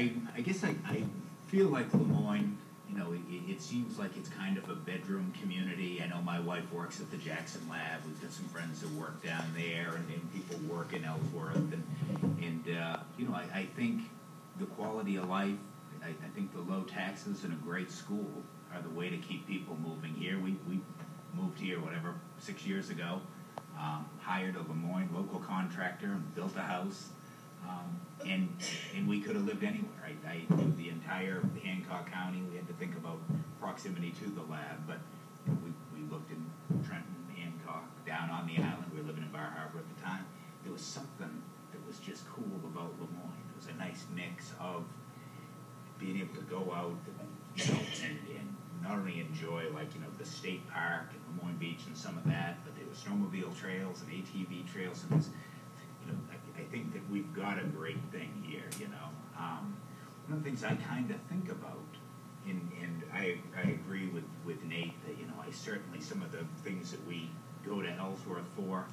I guess I feel like Lemoyne, it seems like it's kind of a bedroom community. I know my wife works at the Jackson Lab. We've got some friends that work down there, and people work in Ellsworth. I think the quality of life, I think the low taxes and a great school are the way to keep people moving here. We moved here, 6 years ago, hired a Lemoyne local contractor and built a house. And we could have lived anywhere. I knew the entire Hancock County. We had to think about proximity to the lab, but we looked in Trenton, Hancock, down on the island. We were living in Bar Harbor at the time. There was something that was just cool about Lemoyne. It was a nice mix of being able to go out, and not only enjoy the state park and Lemoyne Beach and some of that, but there were snowmobile trails and ATV trails, and I think that we've got a great thing here. One of the things I kind of think about, and I agree with Nate that I certainly, some of the things that we go to Ellsworth for,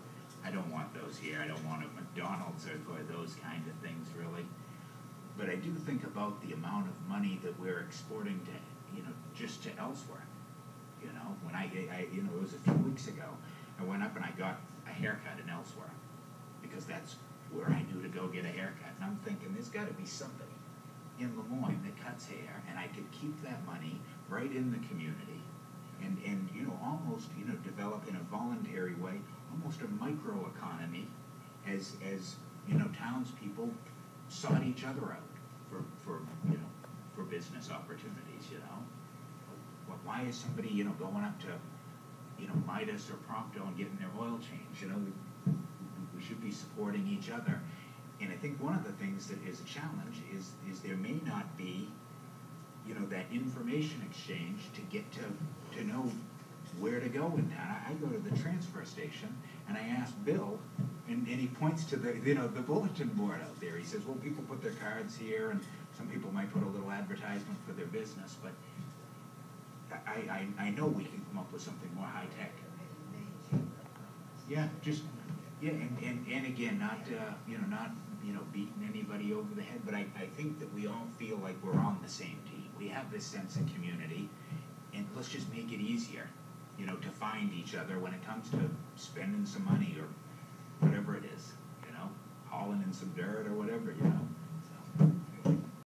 I don't want those here. I don't want a McDonald's or those kind of things really. But I do think about the amount of money that we're exporting to just to Ellsworth. When it was a few weeks ago, I went up and I got a haircut in Ellsworth because that's where I knew to go get a haircut. And I'm thinking, there's got to be somebody in Lemoyne that cuts hair, and I could keep that money right in the community, and almost develop in a voluntary way, almost a microeconomy, as townspeople sought each other out for business opportunities. Why is somebody going up to Midas or Prompto and getting their oil changed? We should be supporting each other. And I think one of the things that is a challenge is there may not be that information exchange to get to know where to go in town. I go to the transfer station and I ask Bill, and he points to the the bulletin board out there. He says, well, people put their cards here, and some people might put a little advertisement for their business, but I know we can come up with something more high tech. Yeah, and again, not beating anybody over the head, but I think that we all feel like we're on the same team. We have this sense of community, and let's just make it easier, to find each other when it comes to spending some money or whatever it is, hauling in some dirt or whatever,